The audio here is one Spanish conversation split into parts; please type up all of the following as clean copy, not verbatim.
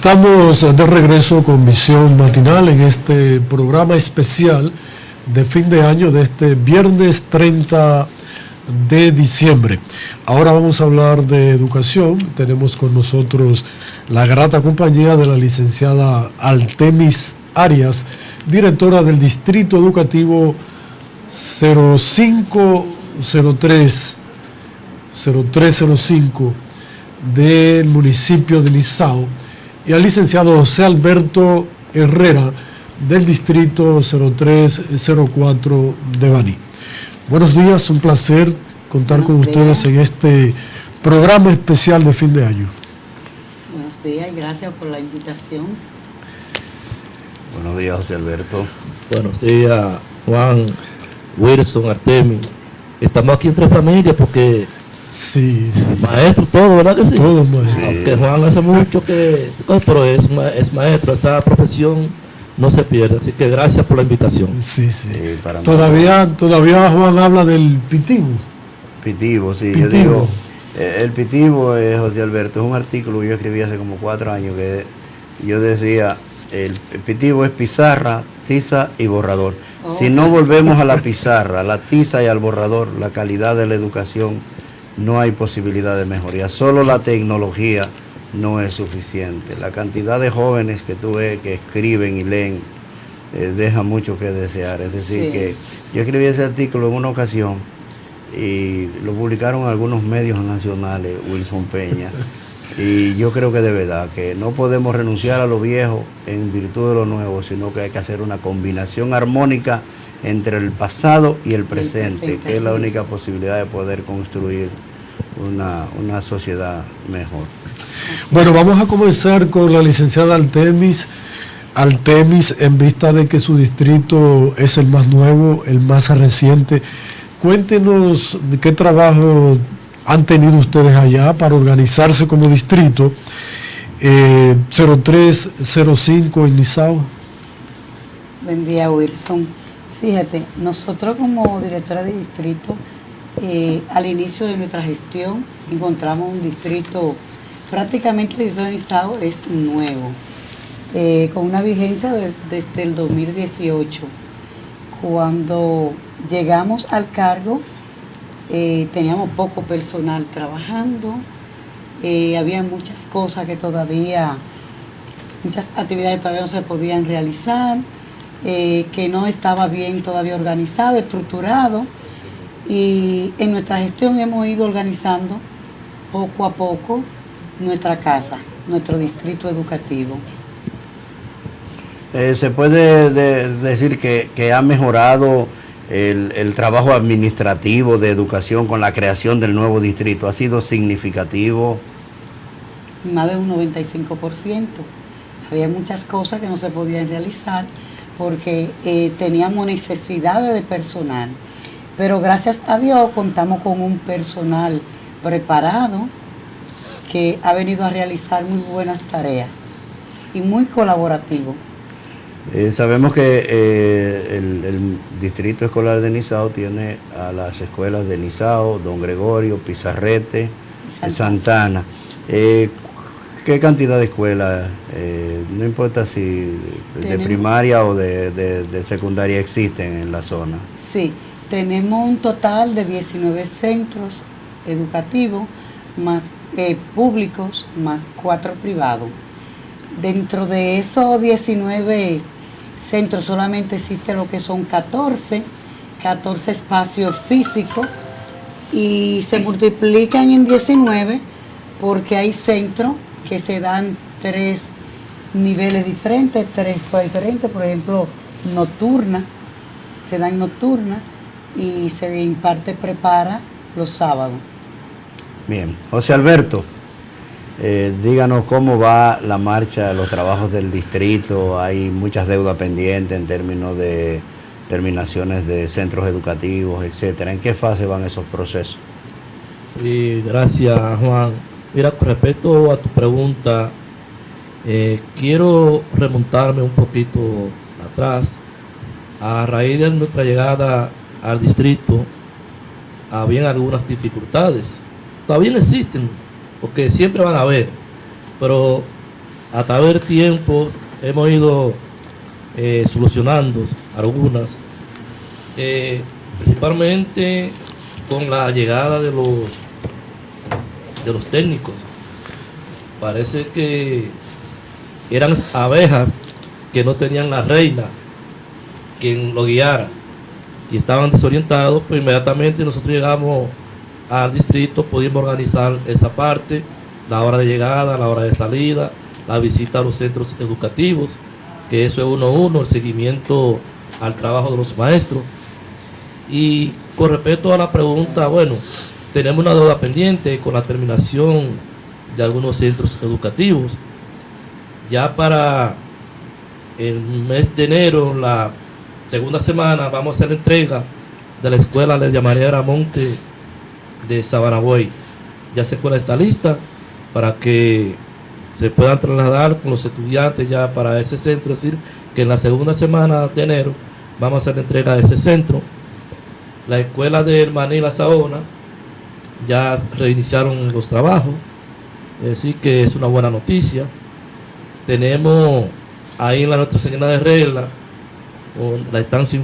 Estamos de regreso con Visión Matinal en este programa especial de fin de año de este viernes 30 de diciembre. Ahora vamos a hablar de educación. Tenemos con nosotros la grata compañía de la licenciada Artemis Arias, directora del Distrito Educativo 0305 del municipio de Nizao, y al licenciado José Alberto Herrera del Distrito 0304 de Baní. Buenos días, un placer contar con ustedes en este programa especial de fin de año. Buenos días y gracias por la invitación. Buenos días, José Alberto. Buenos días, Juan, Wilson, Artemis. Estamos aquí entre familias porque sí. Maestro todo, ¿verdad que sí? Todos maestros. Sí. Aunque Juan hace mucho que... pero es maestro, esa profesión no se pierde. Así que gracias por la invitación. Sí. Todavía Juan habla del pitivo. Pitivo, sí. Pitivo. Yo digo, el pitivo, José Alberto, es un artículo que yo escribí hace como 4 años que yo decía, el pitivo es pizarra, tiza y borrador. Si no volvemos a la pizarra, a la tiza y al borrador, la calidad de la educación, no hay posibilidad de mejoría. Solo la tecnología no es suficiente. La cantidad de jóvenes que tú ves que escriben y leen deja mucho que desear. Es decir, que yo escribí ese artículo en una ocasión y lo publicaron algunos medios nacionales, Wilson Peña, y yo creo que de verdad que no podemos renunciar a lo viejo en virtud de lo nuevo, sino que hay que hacer una combinación armónica entre el pasado y el presente, que es la única posibilidad de poder construir una sociedad mejor. Bueno, vamos a comenzar con la licenciada Artemis, en vista de que su distrito es el más nuevo, el más reciente. Cuéntenos de qué trabajo han tenido ustedes allá para organizarse como distrito 0305 en Nizao. Buen día, Wilson. Fíjate, nosotros como directora de distrito, al inicio de nuestra gestión, encontramos un distrito, prácticamente el distrito de Nizao es nuevo, con una vigencia desde el 2018. Cuando llegamos al cargo, teníamos poco personal trabajando, había muchas cosas que todavía, muchas actividades todavía no se podían realizar, que no estaba bien todavía organizado, estructurado, y en nuestra gestión hemos ido organizando poco a poco nuestra casa, nuestro distrito educativo. Se puede decir que ha mejorado el trabajo administrativo de educación con la creación del nuevo distrito. ¿Ha sido significativo? Más de un 95%. Había muchas cosas que no se podían realizar porque teníamos necesidades de personal, pero gracias a Dios contamos con un personal preparado que ha venido a realizar muy buenas tareas y muy colaborativo. Sabemos que el Distrito Escolar de Nizao tiene a las escuelas de Nizao, Don Gregorio, Pizarrete, Santana. ¿Qué cantidad de escuelas, no importa si de primaria o de secundaria, existen en la zona? Sí, tenemos un total de 19 centros educativos, más públicos, más 4 privados. Dentro de esos 19 centros solamente existe lo que son 14 espacios físicos y se multiplican en 19 porque hay centros que se dan 3 niveles diferentes, 3 escuelas diferentes, por ejemplo, nocturna, se dan nocturna y se imparte prepara los sábados. Bien, José Alberto, díganos cómo va la marcha de los trabajos del distrito. Hay muchas deudas pendientes en términos de terminaciones de centros educativos, etcétera. ¿En qué fase van esos procesos? Sí, gracias, Juan. Mira, con respecto a tu pregunta, quiero remontarme un poquito atrás. A raíz de nuestra llegada al distrito, habían algunas dificultades. Todavía existen, porque siempre van a haber, pero a través del tiempo hemos ido solucionando algunas, principalmente con la llegada de los técnicos. Parece que eran abejas que no tenían la reina quien lo guiara y estaban desorientados. Pues inmediatamente nosotros llegamos al distrito, pudimos organizar esa parte, la hora de llegada, la hora de salida, la visita a los centros educativos, que eso es 1-1, el seguimiento al trabajo de los maestros. Y con respecto a la pregunta, bueno, tenemos una deuda pendiente con la terminación de algunos centros educativos. Ya para el mes de enero, la segunda semana, vamos a hacer la entrega de la escuela de María Aramonte de Sabanagüey. Ya esa escuela está lista para que se puedan trasladar con los estudiantes ya para ese centro. Es decir, que en la segunda semana de enero vamos a hacer la entrega de ese centro. La escuela de Maní La Saona ya reiniciaron los trabajos, es decir, que es una buena noticia. Tenemos ahí en la Nuestra Señora de Regla una estancia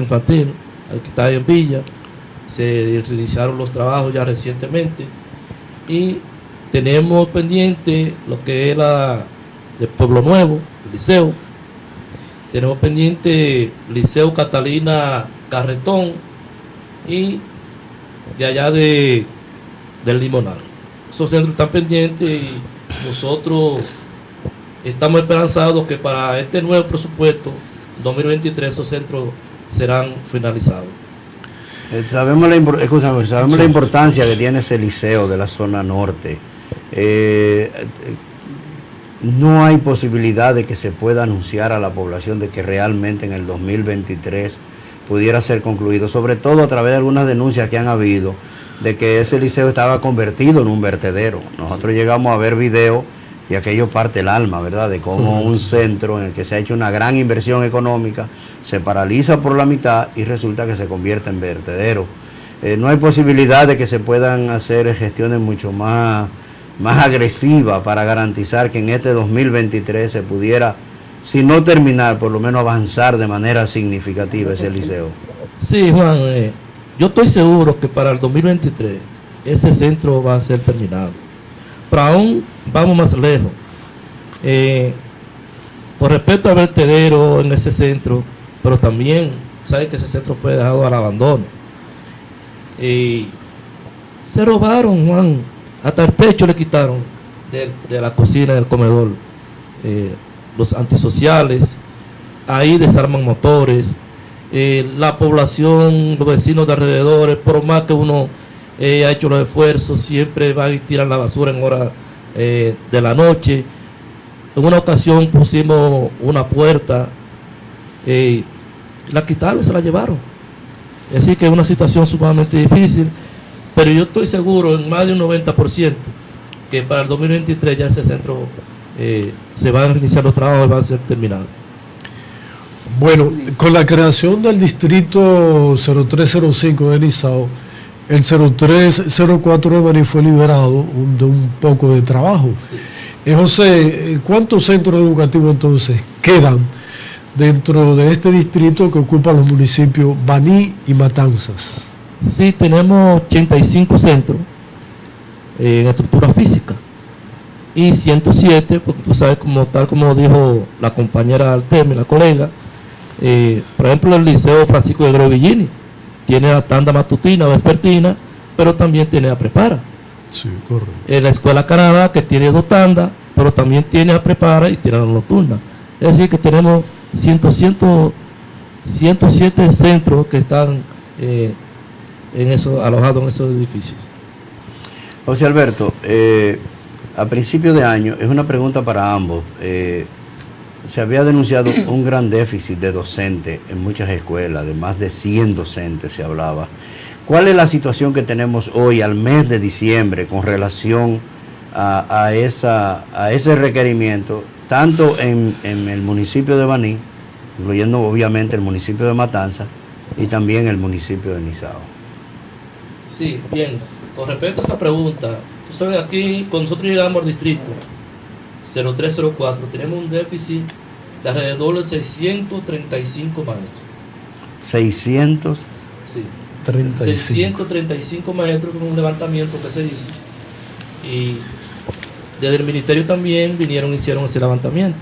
infantil, aquí está en Villa, se reiniciaron los trabajos ya recientemente. Y tenemos pendiente lo que es de Pueblo Nuevo, el liceo. Tenemos pendiente Liceo Catalina Carretón y de allá del Limonar. Esos centros están pendientes y nosotros estamos esperanzados que para este nuevo presupuesto 2023 esos centros serán finalizados. Sabemos la importancia que tiene ese liceo de la zona norte. No hay posibilidad de que se pueda anunciar a la población de que realmente en el 2023 pudiera ser concluido, sobre todo a través de algunas denuncias que han habido de que ese liceo estaba convertido en un vertedero. Nosotros llegamos a ver videos y aquello parte el alma, ¿verdad? De cómo un centro en el que se ha hecho una gran inversión económica se paraliza por la mitad y resulta que se convierte en vertedero. No hay posibilidad de que se puedan hacer gestiones mucho más agresivas para garantizar que en este 2023 se pudiera, si no terminar, por lo menos avanzar de manera significativa ese liceo. Sí, Juan, yo estoy seguro que para el 2023 ese centro va a ser terminado. Pero aún vamos más lejos. Por respecto al vertedero en ese centro, pero también, ¿sabe que ese centro fue dejado al abandono? Se robaron, Juan, hasta el techo le quitaron de la cocina y del comedor. Los antisociales, ahí desarman motores. La población, los vecinos de alrededores, por más que uno ha hecho los esfuerzos, siempre van y tiran la basura en horas de la noche. En una ocasión pusimos una puerta, la quitaron, se la llevaron. Es decir, que es una situación sumamente difícil, pero yo estoy seguro en más de un 90% que para el 2023 ya ese centro se van a iniciar los trabajos y van a ser terminados. Bueno, con la creación del distrito 0305 de Nizao, el 0304 de Maní fue liberado de un poco de trabajo. Sí. José, ¿cuántos centros educativos entonces quedan dentro de este distrito que ocupan los municipios Baní y Matanzas? Sí, tenemos 85 centros en estructura física y 107, porque tú sabes, tal como dijo la compañera Artemi, la colega, por ejemplo, el Liceo Francisco de Grovillini tiene la tanda matutina o vespertina, pero también tiene a prepara. Sí, correcto. La Escuela Canadá, que tiene 2 tandas, pero también tiene a prepara y tiene la nocturna. Es decir, que tenemos 107 centros que están alojados en esos edificios. José Alberto, a principio de año, es una pregunta para ambos. Se había denunciado un gran déficit de docentes en muchas escuelas, de más de 100 docentes se hablaba. ¿Cuál es la situación que tenemos hoy al mes de diciembre con relación a ese requerimiento, tanto en el municipio de Baní, incluyendo obviamente el municipio de Matanza y también el municipio de Nizao? Sí, bien. Con respecto a esa pregunta, tú sabes, aquí cuando nosotros llegamos al distrito, 0304 tenemos un déficit de alrededor de 635 maestros. 600. Sí. 35. 635 maestros con un levantamiento que se hizo. Y desde el ministerio también vinieron y hicieron ese levantamiento.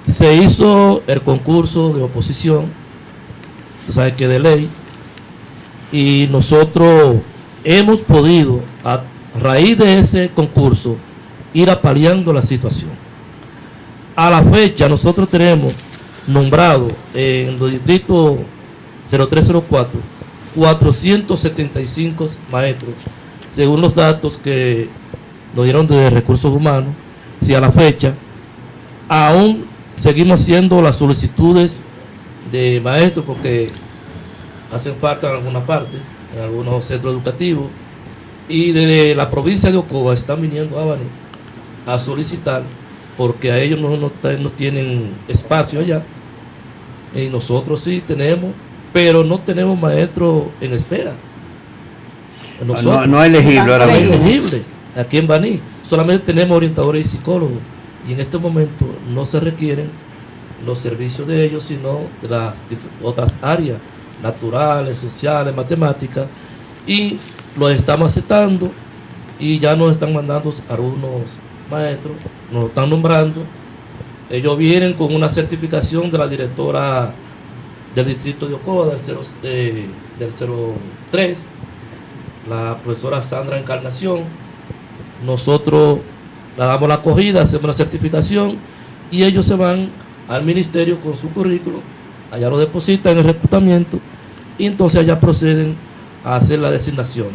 Se hizo el concurso de oposición, tú sabes que de ley, y nosotros hemos podido, a raíz de ese concurso, ir apaleando la situación. A la fecha nosotros tenemos nombrado en los distritos 0304 475 maestros, según los datos que nos dieron de recursos humanos. Si a la fecha aún seguimos haciendo las solicitudes de maestros porque hacen falta en algunas partes, en algunos centros educativos, y desde la provincia de Ocoa están viniendo a Baní a solicitar porque a ellos no tienen espacio allá, y nosotros sí tenemos, pero no tenemos maestros en espera. No elegible ahora No es mismo. elegible aquí en Baní, solamente tenemos orientadores y psicólogos, y en este momento no se requieren los servicios de ellos, sino de las otras áreas naturales, sociales, matemáticas, y los estamos aceptando y ya nos están mandando algunos maestros, nos están nombrando. Ellos vienen con una certificación de la directora del distrito de Ocoa, del 03, la profesora Sandra Encarnación. Nosotros le damos la acogida, hacemos la certificación y ellos se van al ministerio con su currículo, allá lo depositan en el reclutamiento y entonces allá proceden a hacer la designación.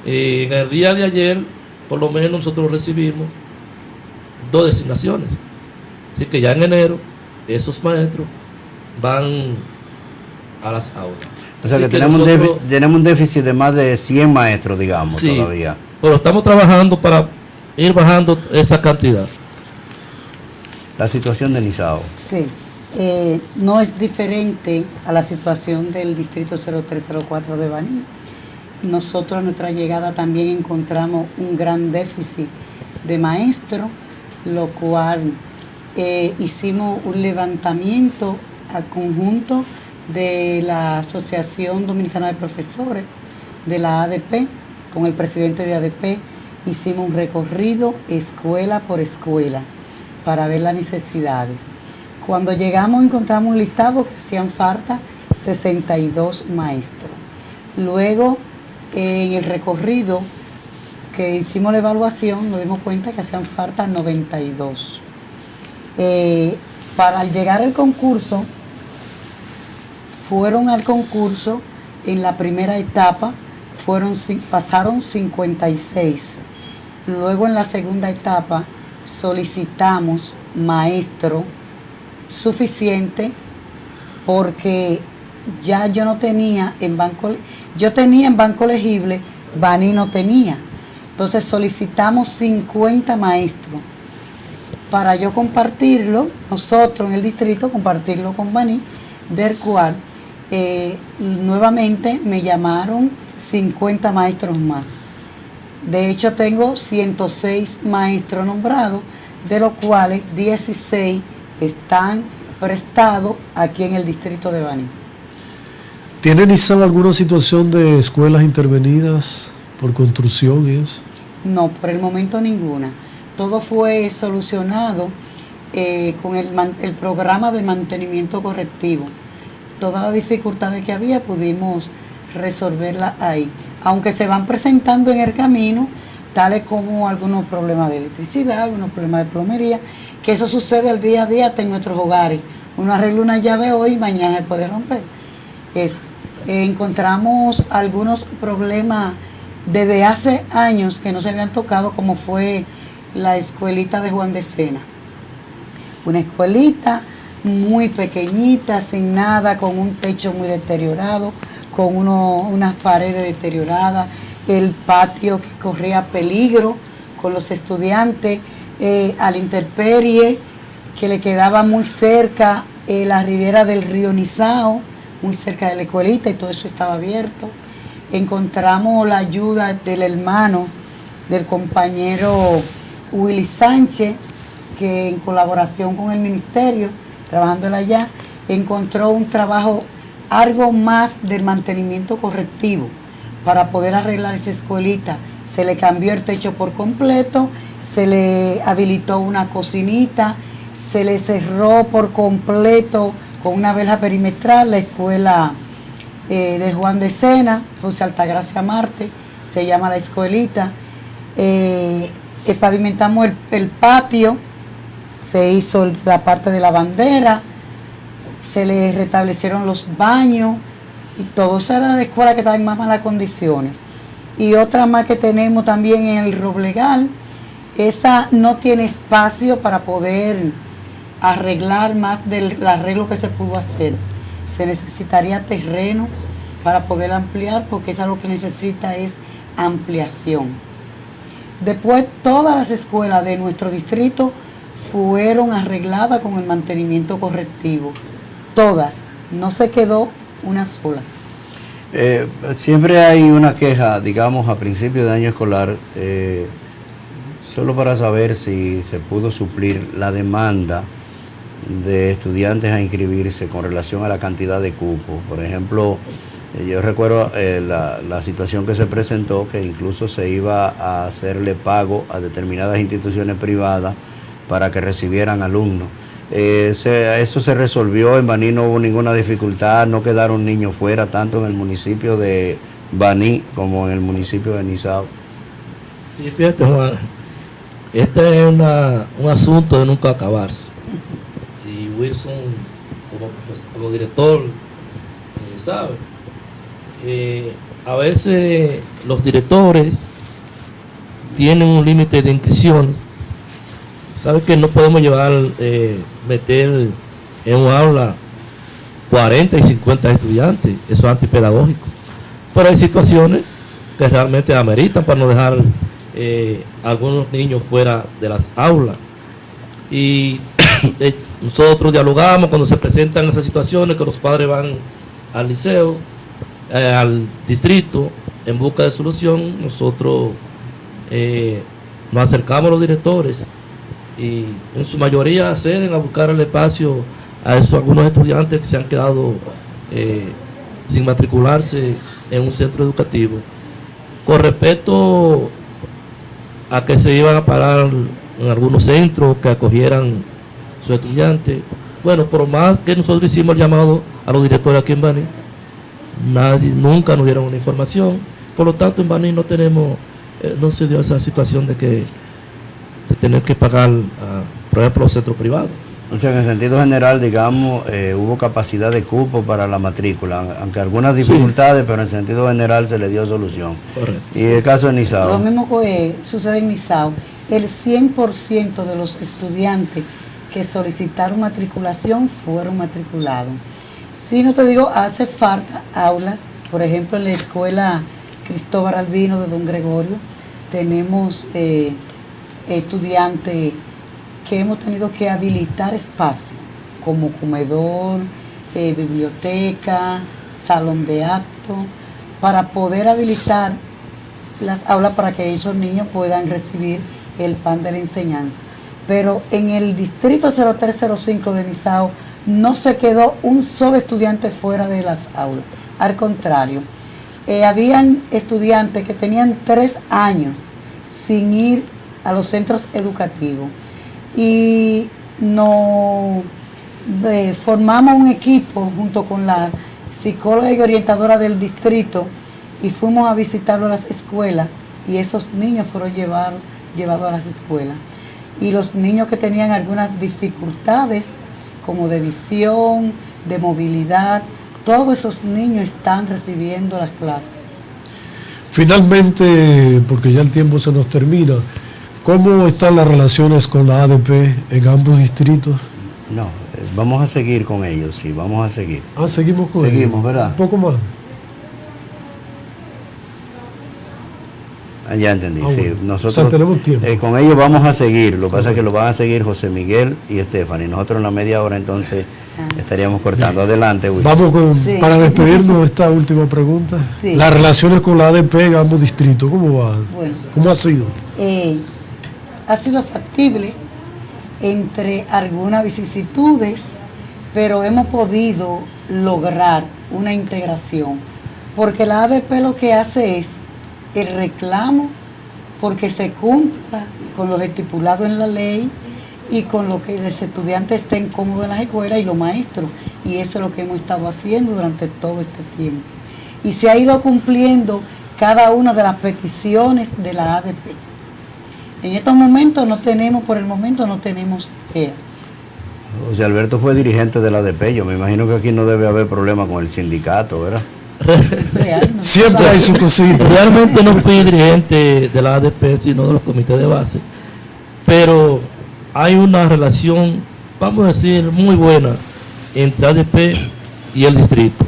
En el día de ayer, por lo menos nosotros recibimos 2 designaciones, así que ya en enero esos maestros van a las aulas. O sea Así que tenemos, nosotros, tenemos un déficit de más de 100 maestros, digamos, sí, todavía. pero estamos trabajando para ir bajando esa cantidad. La situación de Nizao. Sí, no es diferente a la situación del distrito 0304 de Baní. Nosotros a nuestra llegada también encontramos un gran déficit de maestros, lo cual hicimos un levantamiento al conjunto de la Asociación Dominicana de Profesores, de la ADP, con el presidente de ADP, hicimos un recorrido escuela por escuela para ver las necesidades. Cuando llegamos encontramos un listado que hacían falta 62 maestros. Luego, en el recorrido que hicimos la evaluación, nos dimos cuenta que hacían falta 92. Para llegar al concurso, fueron al concurso en la primera etapa, pasaron 56. Luego en la segunda etapa solicitamos maestro suficiente porque ya yo no tenía en banco, yo tenía en banco elegible, Baní no tenía. Entonces solicitamos 50 maestros para yo compartirlo, nosotros en el distrito compartirlo con Baní, del cual nuevamente me llamaron 50 maestros más. De hecho tengo 106 maestros nombrados, de los cuales 16 están prestados aquí en el distrito de Baní. ¿Tiene Nizao alguna situación de escuelas intervenidas por construcción y eso? No, por el momento ninguna. Todo fue solucionado con el programa de mantenimiento correctivo. Todas las dificultades que había pudimos resolverlas ahí. Aunque se van presentando en el camino, tales como algunos problemas de electricidad, algunos problemas de plomería, que eso sucede al día a día hasta en nuestros hogares. Uno arregla una llave hoy y mañana se puede romper. Encontramos algunos problemas desde hace años que no se habían tocado, como fue la escuelita de Juan de Sena. Una escuelita muy pequeñita, sin nada, con un techo muy deteriorado, con unas paredes deterioradas, el patio que corría peligro con los estudiantes, a la intemperie, que le quedaba muy cerca la ribera del río Nizao, muy cerca de la escuelita, y todo eso estaba abierto. Encontramos la ayuda del hermano del compañero Willy Sánchez, que en colaboración con el ministerio, trabajando allá, encontró un trabajo algo más del mantenimiento correctivo para poder arreglar esa escuelita. Se le cambió el techo por completo, se le habilitó una cocinita, se le cerró por completo con una verja perimetral la escuela de Juan de Sena, José Altagracia Marte, se llama la escuelita. Pavimentamos el patio, se hizo la parte de la bandera, se le restablecieron los baños y todo. Esa era la escuela que estaba en más malas condiciones. Y otra más que tenemos también en el Roblegal, esa no tiene espacio para poder arreglar más del arreglo que se pudo hacer. Se necesitaría terreno para poder ampliar, porque esa lo que necesita es ampliación. Después todas las escuelas de nuestro distrito fueron arregladas con el mantenimiento correctivo. Todas, no se quedó una sola. Siempre hay una queja, digamos, a principio de año escolar, solo para saber si se pudo suplir la demanda de estudiantes a inscribirse con relación a la cantidad de cupos. Por ejemplo, yo recuerdo la situación que se presentó, que incluso se iba a hacerle pago a determinadas instituciones privadas para que recibieran alumnos. Eso se resolvió, en Baní no hubo ninguna dificultad, no quedaron niños fuera, tanto en el municipio de Baní como en el municipio de Nizao. Sí, fíjate, Juan, este es un asunto de nunca acabarse. Y Wilson, como director, sabe, a veces los directores tienen un límite de inscripciones. Sabe que no podemos meter en un aula 40 y 50 estudiantes, eso es antipedagógico. Pero hay situaciones que realmente ameritan para no dejar algunos niños fuera de las aulas. Y nosotros dialogamos cuando se presentan esas situaciones, que los padres van al liceo, al distrito, en busca de solución. Nosotros nos acercamos a los directores y en su mayoría acceden a buscar el espacio a algunos estudiantes que se han quedado sin matricularse en un centro educativo. Con respecto a que se iban a parar en algunos centros que acogieran sus estudiantes, bueno, por más que nosotros hicimos el llamado a los directores aquí en Baní, nunca nos dieron una información. Por lo tanto, en Baní no se dio esa situación de tener que pagar, por ejemplo, los centros privados. O sea, en el sentido general, digamos, hubo capacidad de cupo para la matrícula, aunque algunas dificultades, sí, pero en sentido general se le dio solución. Correcto. Y el caso de Nizao. Lo mismo que sucede en Nizao, el 100% de los estudiantes que solicitaron matriculación fueron matriculados. Sí, no te digo, hace falta aulas. Por ejemplo, en la escuela Cristóbal Albino de Don Gregorio tenemos estudiantes que hemos tenido que habilitar espacio como comedor, biblioteca, salón de acto, para poder habilitar las aulas para que esos niños puedan recibir el pan de la enseñanza. Pero en el distrito 0305 de Nizao no se quedó un solo estudiante fuera de las aulas. Al contrario, habían estudiantes que tenían 3 años sin ir a los centros educativos y formamos un equipo junto con la psicóloga y orientadora del distrito y fuimos a visitarlo a las escuelas y esos niños fueron llevados a las escuelas. Y los niños que tenían algunas dificultades como de visión, de movilidad, todos esos niños están recibiendo las clases. Finalmente, porque ya el tiempo se nos termina, ¿cómo están las relaciones con la ADP en ambos distritos? No, vamos a seguir con ellos, sí, vamos a seguir. Seguimos con ellos. Seguimos, ¿verdad? Un poco más. Ya entendí, sí. Bueno. Nosotros, o sea, tenemos tiempo. Con ellos vamos a seguir, lo que pasa es que lo van a seguir José Miguel y Stephanie. Nosotros en la media hora entonces estaríamos cortando. Bien. Adelante, Wilson. Vamos para despedirnos esta última pregunta. Sí. Las relaciones con la ADP en ambos distritos, ¿cómo va? Bueno. ¿Cómo ha sido? ha sido factible entre algunas vicisitudes, pero hemos podido lograr una integración, porque la ADP lo que hace es el reclamo porque se cumpla con los estipulados en la ley y con lo que los estudiantes estén cómodos en las escuelas y los maestros, y eso es lo que hemos estado haciendo durante todo este tiempo, y se ha ido cumpliendo cada una de las peticiones de la ADP. En estos momentos por el momento no tenemos EA. José Alberto fue dirigente de la ADP, yo me imagino que aquí no debe haber problema con el sindicato, ¿verdad? Siempre hay su cosita. Realmente no fui dirigente de la ADP, sino de los comités de base, pero hay una relación, vamos a decir, muy buena entre ADP y el distrito.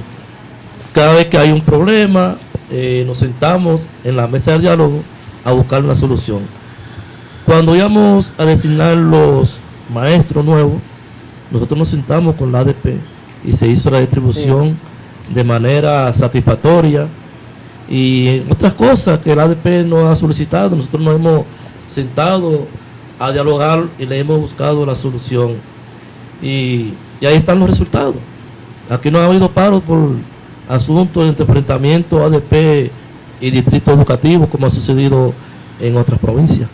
Cada vez que hay un problema, nos sentamos en la mesa de diálogo a buscar una solución. Cuando íbamos a designar los maestros nuevos, nosotros nos sentamos con la ADP y se hizo la distribución de manera satisfactoria, y otras cosas que la ADP nos ha solicitado, nosotros nos hemos sentado a dialogar y le hemos buscado la solución, y ahí están los resultados. Aquí no ha habido paro por asuntos de enfrentamiento ADP y distrito educativo, como ha sucedido en otras provincias.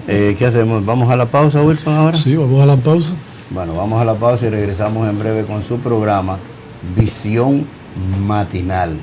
¿Qué hacemos? ¿Vamos a la pausa, Wilson, ahora? Sí, vamos a la pausa. Bueno, vamos a la pausa y regresamos en breve con su programa Visión Matinal.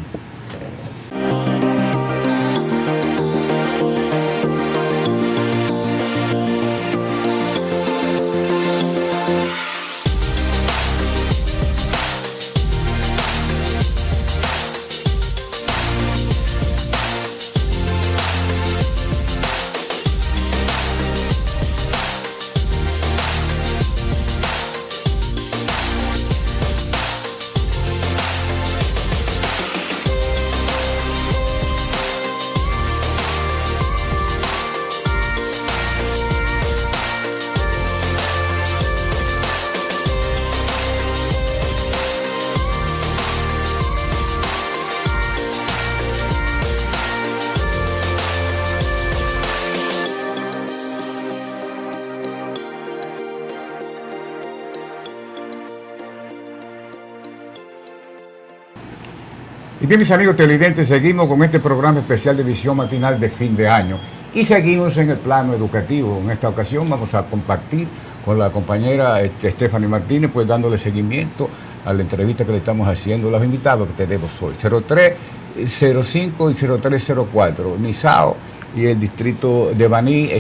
Y bien, mis amigos televidentes, seguimos con este programa especial de Visión Matinal de fin de año y seguimos en el plano educativo. En esta ocasión vamos a compartir con la compañera Stephanie Martínez, pues dándole seguimiento a la entrevista que le estamos haciendo a los invitados que tenemos hoy. 0305 y 0304, Nizao y el distrito de Baní,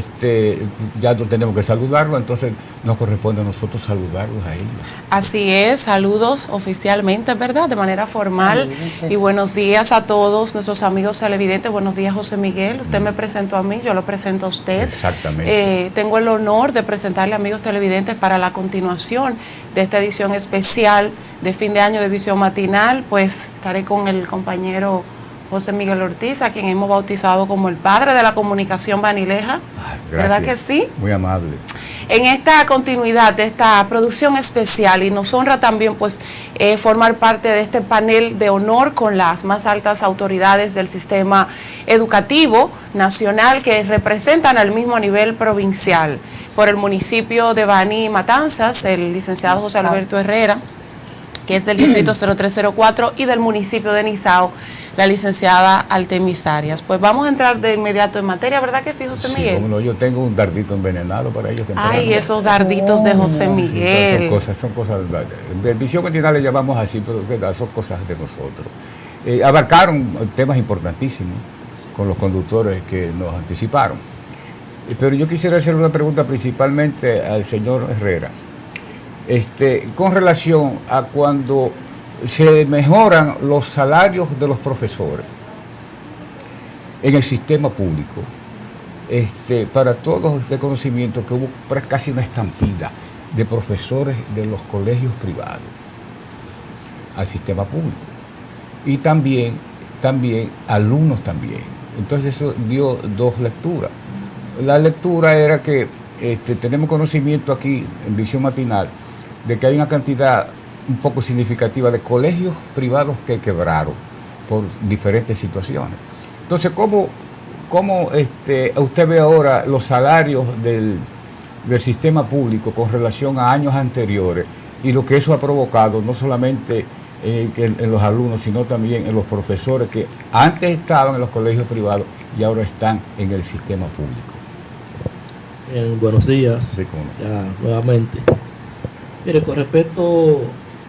ya no tenemos que saludarlo, entonces nos corresponde a nosotros saludarlos a ellos. Así es, saludos oficialmente, ¿verdad? De manera formal. Y buenos días a todos nuestros amigos televidentes. Buenos días, José Miguel. Usted me presentó a mí, yo lo presento a usted. Exactamente. Tengo el honor de presentarle, amigos televidentes, para la continuación de esta edición especial de fin de año de Visión Matinal. Pues estaré con el compañero José Miguel Ortiz, a quien hemos bautizado como el padre de la comunicación banileja. ¿Verdad que sí? Muy amable. En esta continuidad de esta producción especial, y nos honra también pues formar parte de este panel de honor con las más altas autoridades del sistema educativo nacional que representan al mismo nivel provincial. Por el municipio de Baní y Matanzas, el licenciado José Alberto Herrera, que es del distrito 0304, y del municipio de Nizao, la licenciada Artemis Arias. Pues vamos a entrar de inmediato en materia, ¿verdad que sí, José Miguel? Cómo no, yo tengo un dardito envenenado para ellos. Ay, esos darditos de José Miguel. Son cosas, en Visión Matinal le llamamos así, pero son cosas de nosotros. Abarcaron temas importantísimos con los conductores que nos anticiparon. Pero yo quisiera hacer una pregunta principalmente al señor Herrera. Con relación a cuando se mejoran los salarios de los profesores en el sistema público, para todos este conocimiento que hubo casi una estampida de profesores de los colegios privados al sistema público y también alumnos también. Entonces eso dio dos lecturas. La lectura era que tenemos conocimiento aquí en Visión Matinal de que hay una cantidad un poco significativa de colegios privados que quebraron por diferentes situaciones. Entonces, ¿cómo ¿cómo usted ve ahora los salarios del sistema público con relación a años anteriores y lo que eso ha provocado, no solamente en los alumnos, sino también en los profesores que antes estaban en los colegios privados y ahora están en el sistema público? Buenos días, Sí, cómo no. ya, nuevamente. Mire, con respecto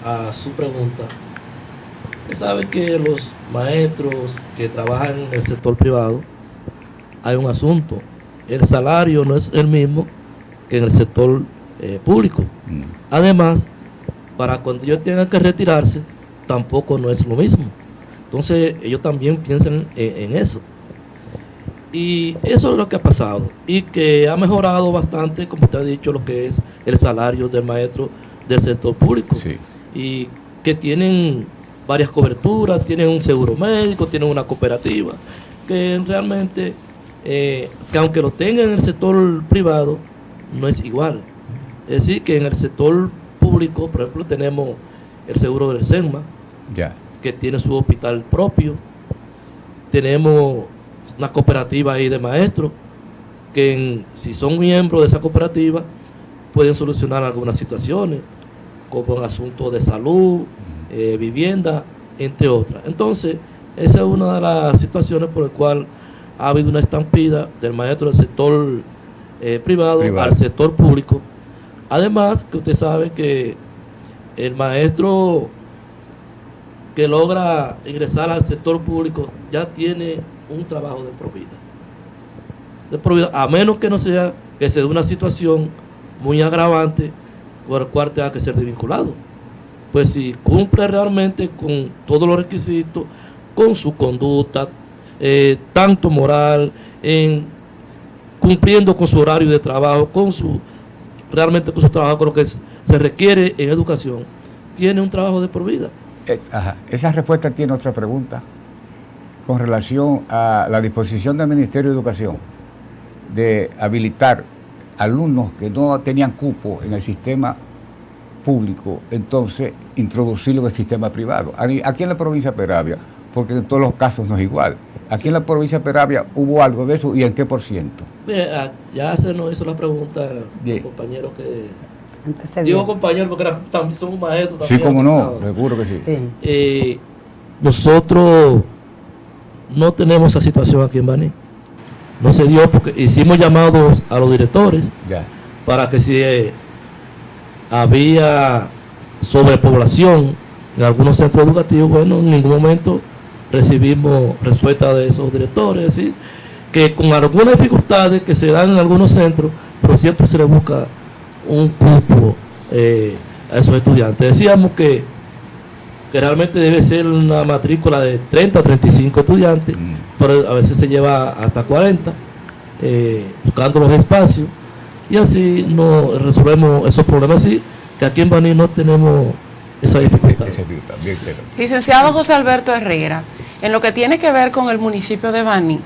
a su pregunta, usted sabe que los maestros que trabajan en el sector privado, hay un asunto, el salario no es el mismo que en el sector público. Además, para cuando ellos tengan que retirarse, tampoco no es lo mismo. Entonces, ellos también piensan en eso. Y eso es lo que ha pasado y que ha mejorado bastante, como usted ha dicho, lo que es el salario del maestro del sector público. Sí. Y que tienen varias coberturas, tienen un seguro médico, tienen una cooperativa, que realmente, que aunque lo tengan en el sector privado, no es igual. Es decir, que en el sector público, por ejemplo, tenemos el seguro del SENMA, Ya. que tiene su hospital propio. Tenemos una cooperativa ahí de maestros que si son miembros de esa cooperativa pueden solucionar algunas situaciones como en asuntos de salud, vivienda, entre otras. Entonces, esa es una de las situaciones por las cuales ha habido una estampida del maestro del sector privado al sector público. Además, que usted sabe que el maestro que logra ingresar al sector público ya tiene un trabajo de por vida, a menos que no sea que se dé una situación muy agravante por el cual tenga que ser desvinculado. Pues si cumple realmente con todos los requisitos, con su conducta, tanto moral, cumpliendo con su horario de trabajo, realmente con su trabajo, con lo que se requiere en educación, tiene un trabajo de por vida. Esa respuesta tiene otra pregunta con relación a la disposición del Ministerio de Educación de habilitar alumnos que no tenían cupo en el sistema público, entonces introducirlo en el sistema privado. Aquí en la provincia de Peravia, porque en todos los casos no es igual, aquí en la provincia de Peravia hubo algo de eso y en qué por ciento. Ya se nos hizo la pregunta Bien. compañero que... Antecedió. Digo compañero porque también somos maestros. Sí, como no, también. seguro que sí. Nosotros no tenemos esa situación aquí en Baní. No se dio porque hicimos llamados a los directores Ya. para que si había sobrepoblación en algunos centros educativos, bueno, en ningún momento recibimos respuesta de esos directores. Es decir, que con algunas dificultades que se dan en algunos centros, pero siempre se le busca un cupo a esos estudiantes. Decíamos que realmente debe ser una matrícula de 30 o 35 estudiantes, pero a veces se lleva hasta 40, buscando los espacios, y así no resolvemos esos problemas. Así que aquí en Baní no tenemos esa dificultad. Licenciado José Alberto Herrera, en lo que tiene que ver con el municipio de Baní,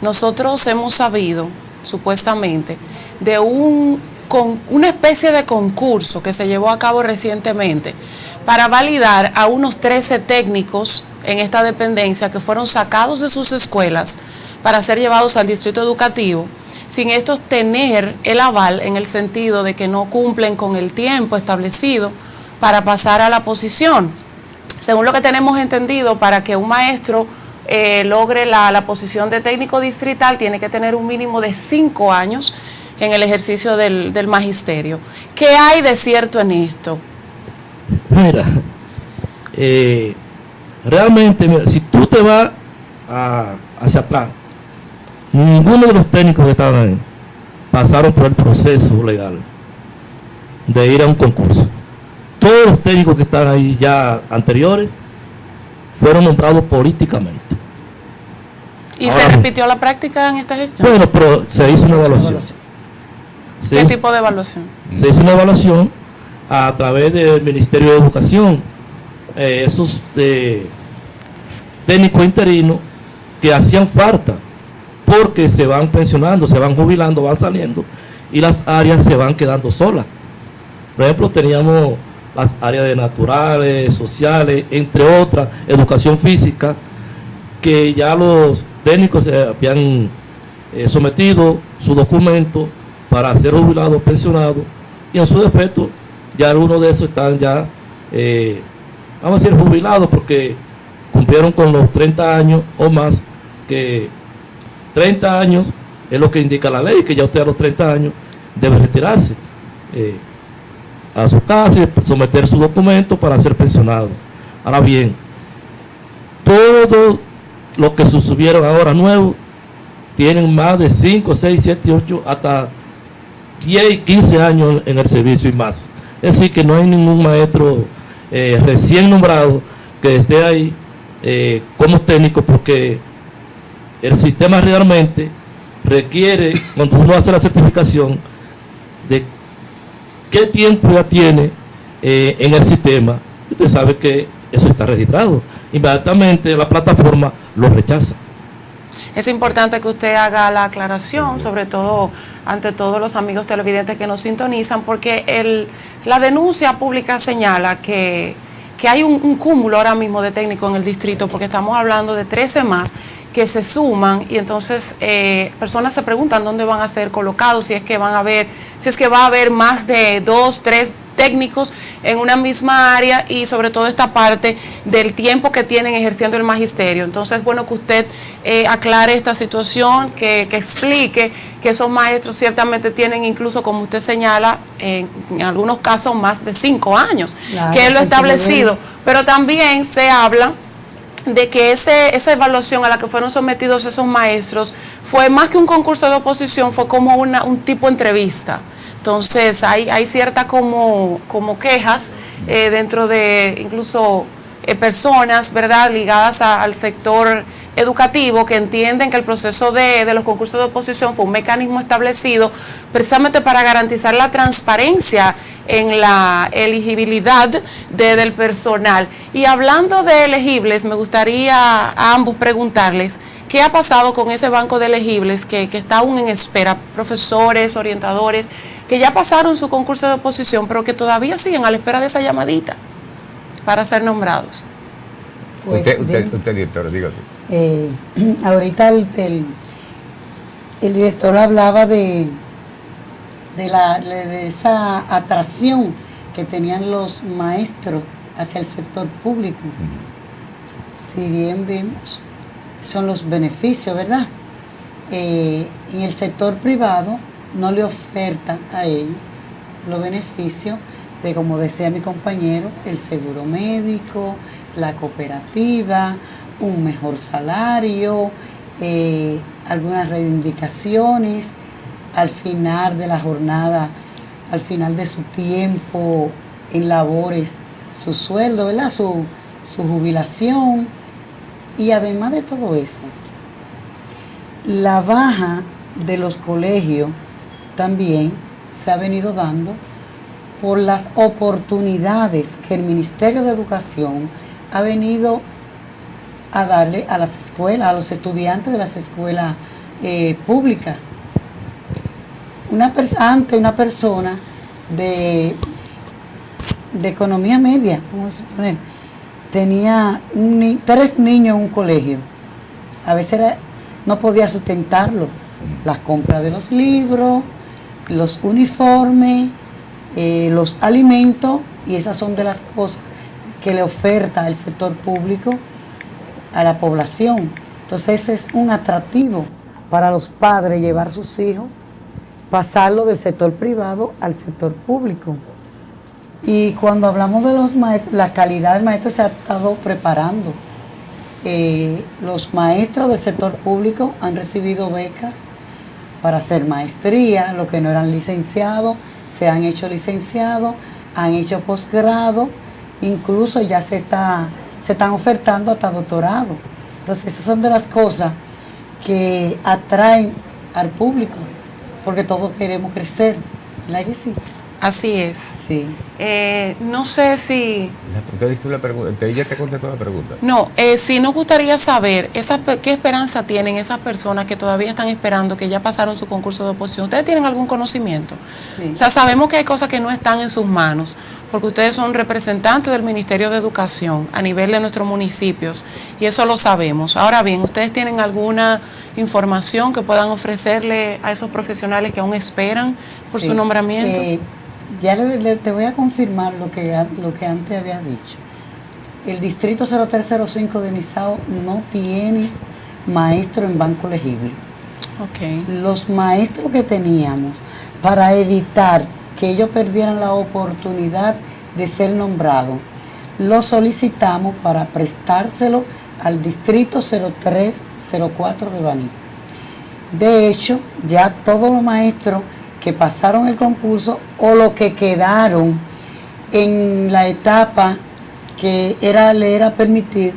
nosotros hemos sabido, supuestamente, de una especie de concurso que se llevó a cabo recientemente para validar a unos 13 técnicos en esta dependencia que fueron sacados de sus escuelas para ser llevados al distrito educativo, sin estos tener el aval en el sentido de que no cumplen con el tiempo establecido para pasar a la posición. Según lo que tenemos entendido, para que un maestro logre la posición de técnico distrital, tiene que tener un mínimo de 5 años en el ejercicio del magisterio. ¿Qué hay de cierto en esto? Mira, realmente, mira, si tú te vas hacia atrás, ninguno de los técnicos que estaban ahí pasaron por el proceso legal de ir a un concurso. Todos los técnicos que están ahí ya anteriores fueron nombrados políticamente. ¿Y Ahora, se repitió la práctica en esta gestión? Bueno, pero se hizo una evaluación. ¿Qué tipo de evaluación? Se hizo una evaluación a través del Ministerio de Educación. Esos técnicos interinos que hacían falta porque se van pensionando, se van jubilando, van saliendo y las áreas se van quedando solas. Por ejemplo, teníamos las áreas de naturales, sociales, entre otras, educación física, que ya los técnicos se habían sometido su documento para ser jubilado o pensionado, y en su defecto ya algunos de esos están ya, vamos a decir, jubilados porque cumplieron con los 30 años o más, que 30 años es lo que indica la ley, que ya usted a los 30 años debe retirarse a su casa y someter su documento para ser pensionado. Ahora bien, todos los que se subieron ahora nuevos tienen más de 5, 6, 7, 8, hasta 10 y 15 años en el servicio y más. Es decir, que no hay ningún maestro recién nombrado que esté ahí como técnico, porque el sistema realmente requiere, cuando uno hace la certificación, de qué tiempo ya tiene en el sistema. Usted sabe que eso está registrado. Inmediatamente la plataforma lo rechaza. Es importante que usted haga la aclaración, sobre todo ante todos los amigos televidentes que nos sintonizan, porque la denuncia pública señala que hay un cúmulo ahora mismo de técnicos en el distrito, porque estamos hablando de 13 más que se suman, y entonces personas se preguntan dónde van a ser colocados, si es que va a haber más de 2, 3 técnicos en una misma área, y sobre todo esta parte del tiempo que tienen ejerciendo el magisterio. Entonces, bueno, que usted aclare esta situación, que explique que esos maestros ciertamente tienen, incluso como usted señala, en algunos casos más de 5 años, claro, que es lo establecido, pero también se habla de que esa evaluación a la que fueron sometidos esos maestros fue más que un concurso de oposición, fue como un tipo de entrevista. Entonces hay ciertas como quejas dentro de incluso personas, ¿verdad?, ligadas al sector educativo, que entienden que el proceso de los concursos de oposición fue un mecanismo establecido precisamente para garantizar la transparencia en la elegibilidad del personal. Y hablando de elegibles, me gustaría a ambos preguntarles qué ha pasado con ese banco de elegibles que está aún en espera, profesores, orientadores, que ya pasaron su concurso de oposición, pero que todavía siguen a la espera de esa llamadita para ser nombrados. Pues, usted director, dígate. Ahorita el director hablaba de esa atracción que tenían los maestros hacia el sector público. Si bien vemos, son los beneficios, ¿verdad? En el sector privado no le ofertan a ellos los beneficios de, como decía mi compañero, el seguro médico, la cooperativa, un mejor salario, algunas reivindicaciones al final de la jornada, al final de su tiempo en labores, su sueldo, ¿verdad?, su jubilación. Y además de todo eso, la baja de los colegios también se ha venido dando por las oportunidades que el Ministerio de Educación ha venido a darle a las escuelas, a los estudiantes de las escuelas públicas. Antes una persona de economía media, vamos a poner, tenía 3 niños en un colegio. A veces no podía sustentarlo. Las compras de los libros, los uniformes, los alimentos, y esas son de las cosas que le oferta el sector público a la población. Entonces ese es un atractivo para los padres, llevar a sus hijos, pasarlo del sector privado al sector público. Y cuando hablamos de los maestros, la calidad del maestro se ha estado preparando. Los maestros del sector público han recibido becas para hacer maestría, los que no eran licenciados se han hecho licenciados, han hecho posgrado, incluso ya se están ofertando hasta doctorado. Entonces esas son de las cosas que atraen al público, porque todos queremos crecer, ¿verdad que sí? Así es. Sí. No sé si... Usted hizo la pregunta, ella te contestó la pregunta. No, sí nos gustaría saber qué esperanza tienen esas personas que todavía están esperando, que ya pasaron su concurso de oposición. ¿Ustedes tienen algún conocimiento? Sí. O sea, sabemos que hay cosas que no están en sus manos, porque ustedes son representantes del Ministerio de Educación a nivel de nuestros municipios y eso lo sabemos. Ahora bien, ¿ustedes tienen alguna información que puedan ofrecerle a esos profesionales que aún esperan por su nombramiento? Ya te voy a confirmar lo que antes había dicho. El distrito 0305 de Misao no tiene maestro en banco elegible. Okay. Los maestros que teníamos, para evitar que ellos perdieran la oportunidad de ser nombrados, los solicitamos para prestárselo al distrito 0304 de Baní. De hecho, ya todos los maestros que pasaron el concurso o los que quedaron en la etapa que le era permitir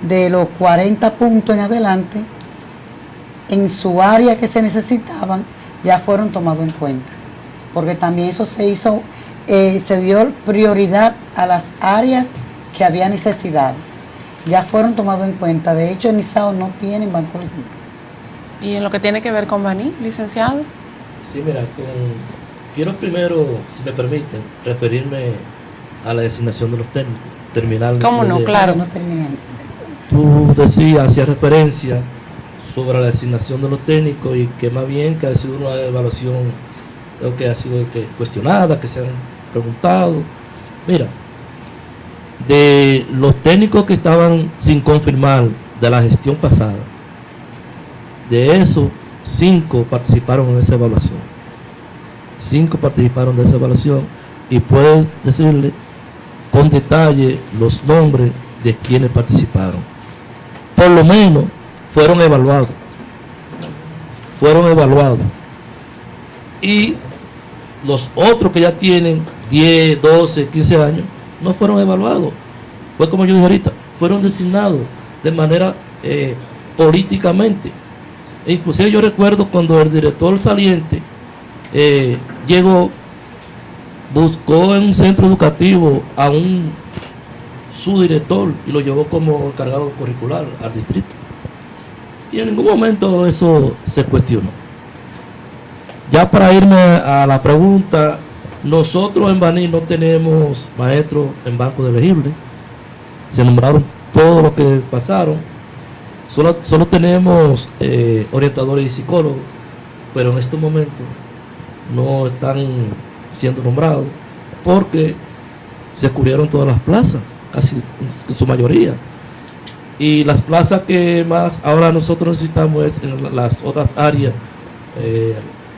de los 40 puntos en adelante, en su área que se necesitaban, ya fueron tomados en cuenta. Porque también eso se hizo, se dio prioridad a las áreas que había necesidades. Ya fueron tomados en cuenta. De hecho, en Misao no tienen banco elegible. ¿Y en lo que tiene que ver con Baní, licenciado? Sí, mira, quiero primero, si me permiten, referirme a la designación de los técnicos. Terminal. ¿Cómo no? Claro. No terminé. Tú decías, hacías referencia sobre la designación de los técnicos y que más bien que ha sido una evaluación, creo que ha sido cuestionada, que se han preguntado. Mira, de los técnicos que estaban sin confirmar de la gestión pasada, de esos 5 participaron en esa evaluación. 5 participaron de esa evaluación y puedo decirle con detalle los nombres de quienes participaron. Por lo menos fueron evaluados. Y los otros que ya tienen 10, 12, 15 años, no fueron evaluados. Fue como yo dije ahorita, fueron designados de manera políticamente. E inclusive yo recuerdo cuando el director saliente llegó, buscó en un centro educativo a un subdirector y lo llevó como encargado curricular al distrito. Y en ningún momento eso se cuestionó. Ya para irme a la pregunta, nosotros en Baní no tenemos maestros en banco de elegible. Se nombraron todos los que pasaron. Solo tenemos orientadores y psicólogos, pero en estos momentos no están siendo nombrados porque se cubrieron todas las plazas, casi en su mayoría. Y las plazas que más ahora nosotros necesitamos es en las otras áreas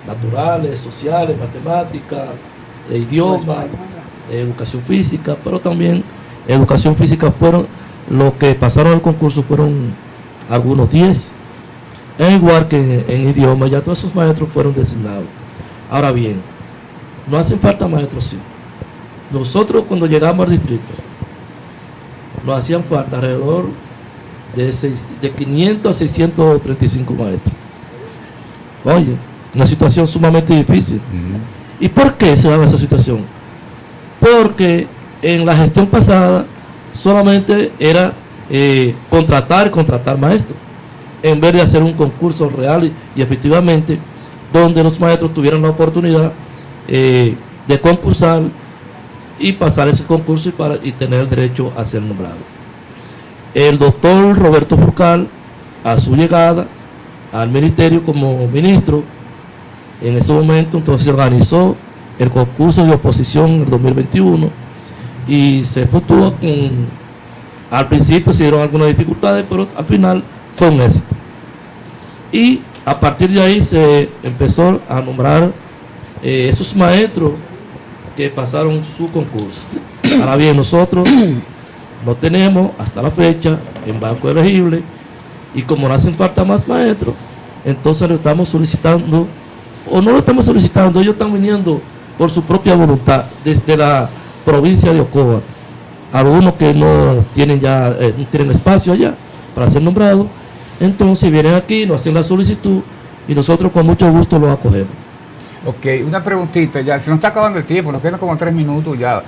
naturales, sociales, matemáticas, idioma, educación física, pero también educación física fueron los que pasaron el concurso, fueron algunos 10. Igual que en idioma, ya todos esos maestros fueron designados. Ahora bien, no hacen falta maestros, sí. Nosotros cuando llegamos al distrito, nos hacían falta alrededor de 500 a 635 maestros. Oye, una situación sumamente difícil. ¿Y por qué se daba esa situación? Porque en la gestión pasada solamente era contratar maestros, en vez de hacer un concurso real y efectivamente, donde los maestros tuvieran la oportunidad de concursar y pasar ese concurso y tener el derecho a ser nombrado. El doctor Roberto Furcal, a su llegada al ministerio como ministro, en ese momento entonces se organizó el concurso de oposición en el 2021 y se efectuó al principio se dieron algunas dificultades, pero al final fue un éxito. Y a partir de ahí se empezó a nombrar esos maestros que pasaron su concurso. Ahora bien, nosotros no tenemos hasta la fecha en banco elegible y como no hacen falta más maestros, entonces lo estamos solicitando, o no lo estamos solicitando, ellos están viniendo por su propia voluntad desde la provincia de Ocoa. Algunos que no tienen ya no tienen espacio allá para ser nombrados, entonces vienen aquí, nos hacen la solicitud y nosotros con mucho gusto los acogemos. Ok, una preguntita, ya se nos está acabando el tiempo, nos quedan como 3 minutos ya,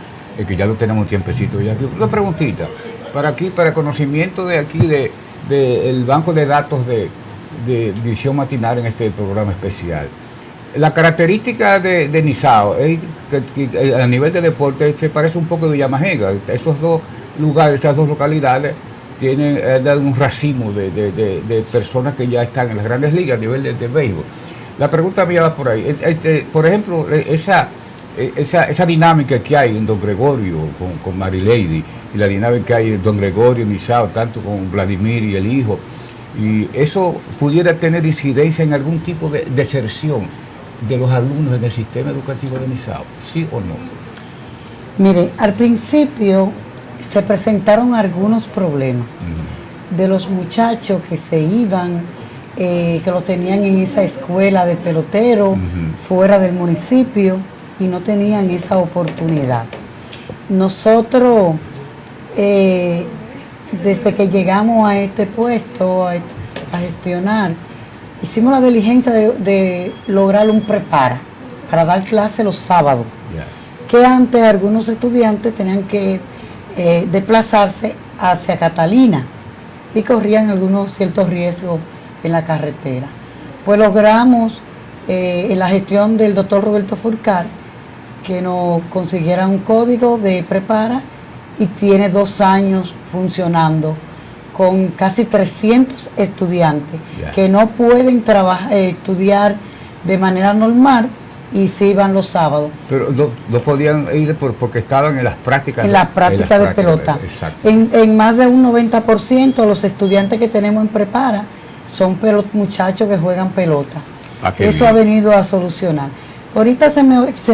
que ya no tenemos tiempecito ya. Una preguntita, para conocimiento de aquí, el banco de datos de edición matinal en este programa especial. La característica de Nizao es que a nivel de deporte se parece un poco de Villamagega. Esos dos lugares, esas dos localidades tienen un racimo de personas que ya están en las grandes ligas a nivel de béisbol. La pregunta mía va por ahí. Por ejemplo, esa dinámica que hay en Don Gregorio con Marilady y la dinámica que hay en Don Gregorio y Nizao, tanto con Vladimir y el hijo, y eso pudiera tener incidencia en algún tipo de deserción de los alumnos en el sistema educativo de Nizao, ¿sí o no? Mire, al principio se presentaron algunos problemas de los muchachos que se iban, que lo tenían en esa escuela de pelotero fuera del municipio y no tenían esa oportunidad. Nosotros, desde que llegamos a este puesto a gestionar, hicimos la diligencia de lograr un prepara para dar clase los sábados, que antes algunos estudiantes tenían que desplazarse hacia Catalina y corrían algunos ciertos riesgos en la carretera. Pues logramos en la gestión del doctor Roberto Furcar que nos consiguiera un código de prepara y tiene 2 años funcionando con casi 300 estudiantes que no pueden estudiar de manera normal y se iban los sábados. Pero no podían ir porque estaban en las prácticas. En las prácticas de pelota. En más de un 90% los estudiantes que tenemos en prepara son muchachos que juegan pelota. Eso ha venido a solucionar. Ahorita se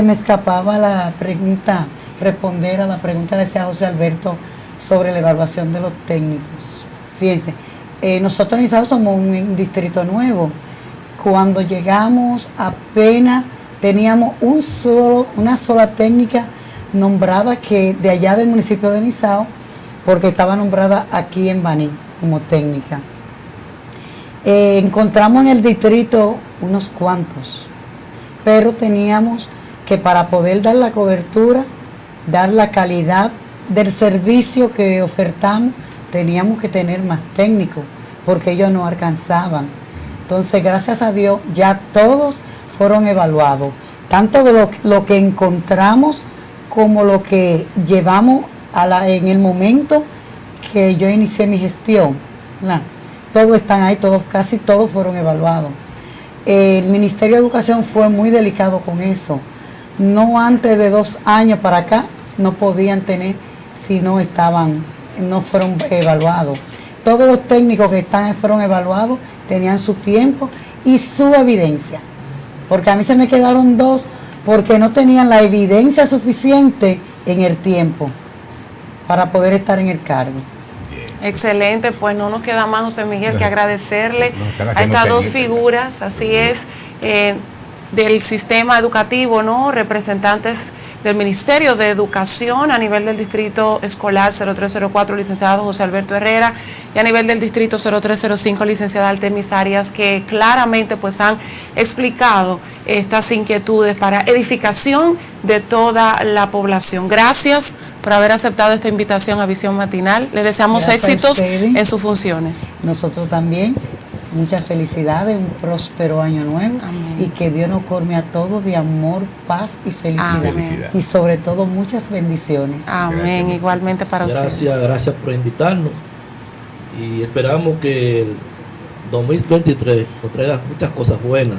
me escapaba la pregunta, responder a la pregunta de José Alberto sobre la evaluación de los técnicos. Fíjense, nosotros en Nizao somos un distrito nuevo. Cuando llegamos apenas teníamos una sola técnica nombrada que de allá del municipio de Nizao, porque estaba nombrada aquí en Baní como técnica. Encontramos en el distrito unos cuantos, pero teníamos que para poder dar la cobertura, dar la calidad del servicio que ofertamos, teníamos que tener más técnicos, porque ellos no alcanzaban. Entonces, gracias a Dios, ya todos fueron evaluados, tanto de lo que encontramos como lo que llevamos en el momento que yo inicié mi gestión. Todos están ahí, casi todos fueron evaluados. El Ministerio de Educación fue muy delicado con eso. No antes de 2 años para acá no podían tener si no fueron evaluados. Todos los técnicos que fueron evaluados tenían su tiempo y su evidencia. Porque a mí se me quedaron 2 porque no tenían la evidencia suficiente en el tiempo para poder estar en el cargo. Excelente, pues no nos queda más, José Miguel, que agradecerle a estas 2 figuras, así es, del sistema educativo, ¿no? Representantes del Ministerio de Educación a nivel del Distrito Escolar 0304, licenciado José Alberto Herrera, y a nivel del Distrito 0305, licenciada Artemis Arias, que claramente pues han explicado estas inquietudes para edificación de toda la población. Gracias por haber aceptado esta invitación a Visión Matinal. Les deseamos éxitos en sus funciones. Nosotros también. Muchas felicidades, un próspero año nuevo. Amén. Y que Dios nos colme a todos de amor, paz y felicidad. Amén. Y sobre todo muchas bendiciones. Amén, gracias. Igualmente para ustedes. Gracias por invitarnos y esperamos que el 2023 nos traiga muchas cosas buenas,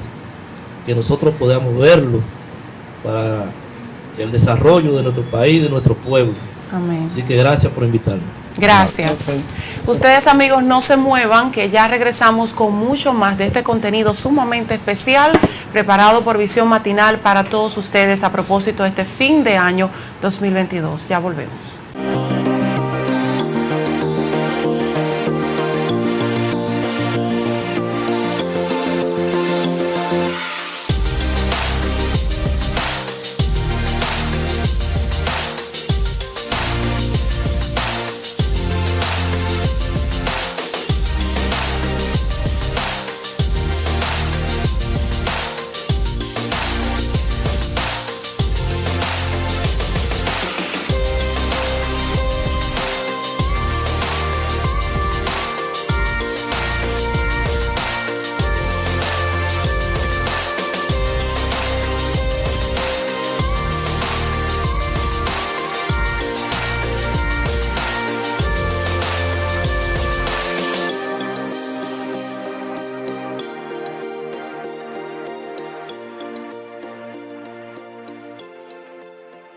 que nosotros podamos verlo para el desarrollo de nuestro país, de nuestro pueblo. Amén. Así que gracias por invitarnos. Gracias. Ustedes, amigos, no se muevan, que ya regresamos con mucho más de este contenido sumamente especial preparado por Visión Matinal para todos ustedes a propósito de este fin de año 2022. Ya volvemos.